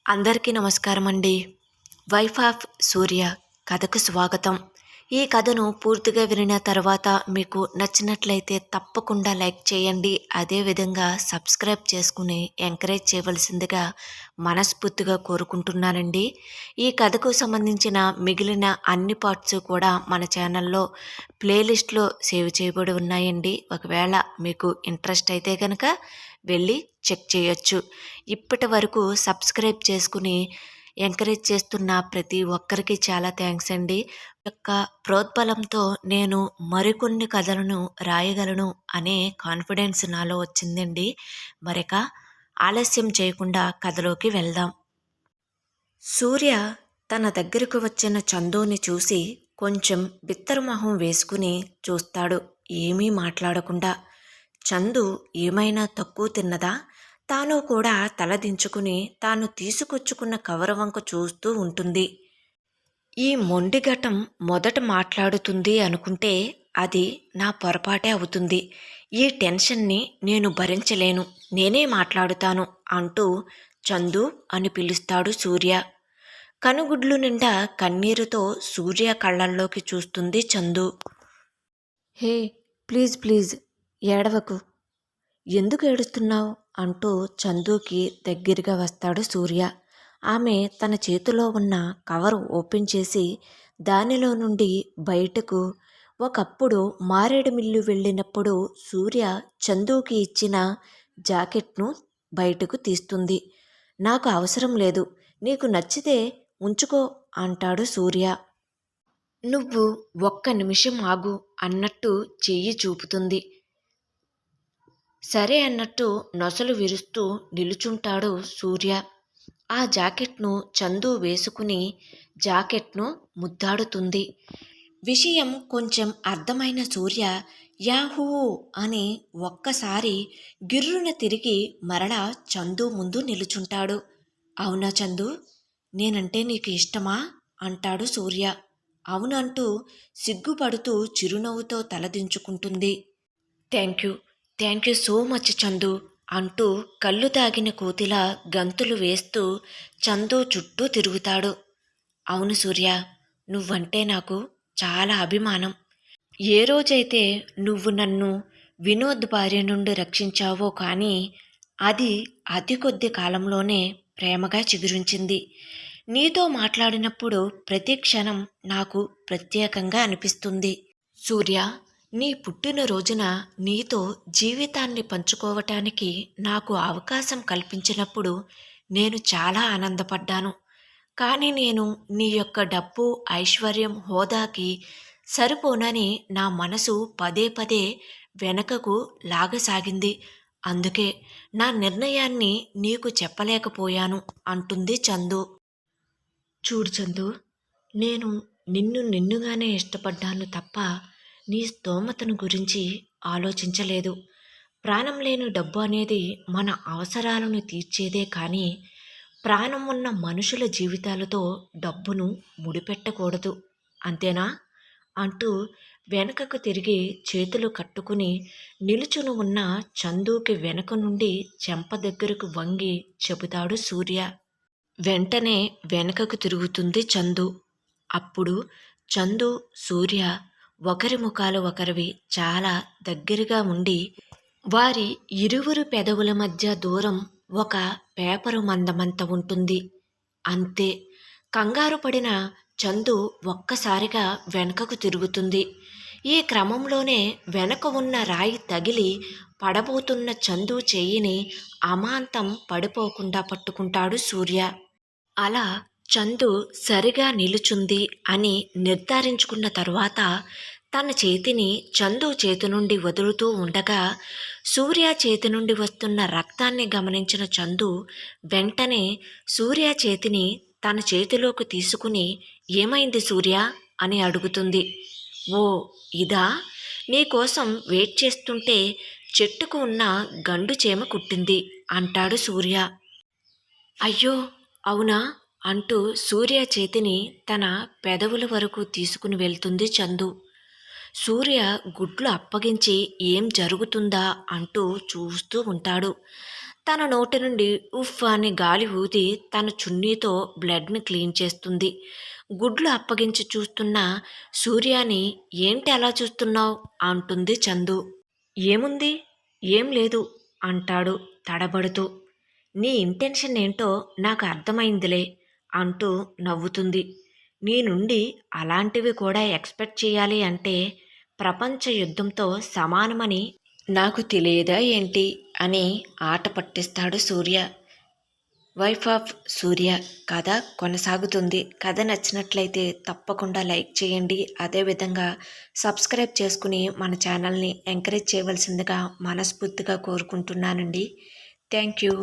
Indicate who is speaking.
Speaker 1: అందరికీ నమస్కారం అండి. వైఫ్ ఆఫ్ సూర్య కథకు స్వాగతం. ఈ కథను పూర్తిగా వినిన తర్వాత మీకు నచ్చినట్లయితే తప్పకుండా లైక్ చేయండి. అదేవిధంగా సబ్స్క్రైబ్ చేసుకుని ఎంకరేజ్ చేయవలసిందిగా మనస్ఫూర్తిగా కోరుకుంటున్నానండి. ఈ కథకు సంబంధించిన మిగిలిన అన్ని పార్ట్స్ కూడా మన ఛానల్లో ప్లేలిస్ట్లో సేవ్ చేయబడి ఉన్నాయండి. ఒకవేళ మీకు ఇంట్రెస్ట్ అయితే కనుక వెళ్ళి చెక్ చేయొచ్చు. ఇప్పటి వరకు సబ్స్క్రైబ్ చేసుకుని ఎంకరేజ్ చేస్తున్న ప్రతి ఒక్కరికి చాలా థ్యాంక్స్ అండి. యొక్క ప్రోద్బలంతో నేను మరికొన్ని కథలను రాయగలను అనే కాన్ఫిడెన్స్ నాలో వచ్చిందండి. మరిక ఆలస్యం చేయకుండా కథలోకి వెళ్దాం. సూర్య తన దగ్గరకు వచ్చిన చందుని చూసి కొంచెం బిత్తరమొహం వేసుకుని చూస్తాడు, ఏమీ మాట్లాడకుండా. చందు ఏమైనా తక్కువ తిన్నదా? తాను కూడా తలదించుకుని తాను తీసుకొచ్చుకున్న కవరు వంక చూస్తూ ఉంటుంది. ఈ మొండిఘటం మొదట మాట్లాడుతుంది అనుకుంటే అది నా పొరపాటే అవుతుంది. ఈ టెన్షన్ని నేను భరించలేను, నేనే మాట్లాడుతాను అంటూ చందు అని పిలుస్తాడు సూర్య. కనుగుడ్లు నిండా కన్నీరుతో సూర్య కళ్ళల్లోకి చూస్తుంది చందు. హే, ప్లీజ్ ప్లీజ్ ఏడవకు, ఎందుకు ఏడుస్తున్నావు అంటూ చందుకి దగ్గరగా వస్తాడు సూర్య. ఆమె తన చేతిలో ఉన్న కవర్ ఓపెన్ చేసి దానిలో నుండి బయటకు ఒకప్పుడు మారేడు మిల్లు వెళ్ళినప్పుడు సూర్య చందుకి ఇచ్చిన జాకెట్ను బయటకు తీస్తుంది. నాకు అవసరం లేదు, నీకు నచ్చితే ఉంచుకో అంటాడు సూర్య. నువ్వు ఒక్క నిమిషం ఆగు అన్నట్టు చెయ్యి చూపుతుంది. సరే అన్నట్టు నొసలు విరుస్తూ నిలుచుంటాడు సూర్య. ఆ జాకెట్ను చందు వేసుకుని జాకెట్ను ముద్దాడుతుంది. విషయం కొంచెం అర్థమైన సూర్య యాహూ అని ఒక్కసారి గిర్రున తిరిగి మరలా చందు ముందు నిలుచుంటాడు. అవునా చందు, నేనంటే నీకు ఇష్టమా అంటాడు సూర్య. అవునంటూ సిగ్గుపడుతూ చిరునవ్వుతో తలదించుకుంటుంది. Thank you so much Chandu అంటూ కళ్ళు తాగిన కోతిలా గంతులు వేస్తూ చందు చుట్టూ తిరుగుతాడు. అవును సూర్య, నువ్వంటే నాకు చాలా అభిమానం. ఏ రోజైతే నువ్వు నన్ను వినోద్ భార్య నుండి రక్షించావో కానీ అది అతి కొద్ది కాలంలోనే ప్రేమగా చిగురించింది. నీతో మాట్లాడినప్పుడు ప్రతి క్షణం నాకు ప్రత్యేకంగా అనిపిస్తుంది. సూర్య, నీ పుట్టినరోజున నీతో జీవితాన్ని పంచుకోవటానికి నాకు అవకాశం కల్పించినప్పుడు నేను చాలా ఆనందపడ్డాను. కానీ నేను నీ యొక్క డబ్బు, ఐశ్వర్యం, హోదాకి సరిపోనని నా మనసు పదే పదే వెనకకు లాగసాగింది. అందుకే నా నిర్ణయాన్ని నీకు చెప్పలేకపోయాను అంటుంది చందు. చూడు చందు, నేను నిన్నుగానే ఇష్టపడ్డాను తప్ప నీ స్తోమతను గురించి ఆలోచించలేదు. ప్రాణం లేని డబ్బు అనేది మన అవసరాలను తీర్చేదే కానీ ప్రాణం ఉన్న మనుషుల జీవితాలతో డబ్బును ముడిపెట్టకూడదు, అంతేనా అంటూ వెనకకు తిరిగి చేతులు కట్టుకుని నిలుచుని ఉన్న చందుకి వెనక నుండి చెంప దగ్గరకు వంగి చెబుతాడు సూర్య. వెంటనే వెనకకు తిరుగుతుంది చందు. అప్పుడు చందు, సూర్య ఒకరి ముఖాలు ఒకరివి చాలా దగ్గరగా ఉండి వారి ఇరువురు పెదవుల మధ్య దూరం ఒక పేపరు మందమంత ఉంటుంది. అంతే. కంగారు పడిన చందు ఒక్కసారిగా వెనకకు తిరుగుతుంది. ఈ క్రమంలోనే వెనక ఉన్న రాయి తగిలి పడబోతున్న చందు చెయ్యిని అమాంతం పడిపోకుండా పట్టుకుంటాడు సూర్య. అలా చందు సరిగా నిలుచుంది అని నిర్ధారించుకున్న తరువాత తన చేతిని చందు చేతి నుండి వదులుతూ ఉండగా సూర్య చేతి నుండి వస్తున్న రక్తాన్ని గమనించిన చందు వెంటనే సూర్య చేతిని తన చేతిలోకి తీసుకుని ఏమైంది సూర్య అని అడుగుతుంది. ఓ ఇదా, నీకోసం వెయిట్ చేస్తుంటే చెట్టుకు ఉన్న గండు చీమ కుట్టింది అంటాడు సూర్య. అయ్యో అవునా అంటూ సూర్య చేతిని తన పెదవుల వరకు తీసుకుని వెళ్తుంది చందు. సూర్య గుడ్లు అప్పగించి ఏం జరుగుతుందా అంటూ చూస్తూ ఉంటాడు. తన నోటి నుండి ఉఫ్ అని గాలి ఊది తన చున్నీతో బ్లడ్ని క్లీన్ చేస్తుంది. గుడ్లు అప్పగించి చూస్తున్న సూర్యాని ఏంటి అలా చూస్తున్నావు అంటుంది చందు. ఏముంది, ఏం లేదు అంటాడు తడబడుతూ. నీ ఇంటెన్షన్ ఏంటో నాకు అర్థమైందిలే అంటూ నవ్వుతుంది. నీ నుండి అలాంటివి కూడా ఎక్స్పెక్ట్ చేయాలి అంటే ప్రపంచ యుద్ధంతో సమానమని నాకు తెలియదా ఏంటి అని ఆట పట్టిస్తాడు సూర్య. వైఫ్ ఆఫ్ సూర్య కథ కొనసాగుతుంది. కథ నచ్చినట్లయితే తప్పకుండా లైక్ చేయండి. అదేవిధంగా సబ్స్క్రైబ్ చేసుకుని మన ఛానల్ని ఎంకరేజ్ చేయవలసిందిగా మనస్ఫూర్తిగా కోరుకుంటున్నానండి. Thank you.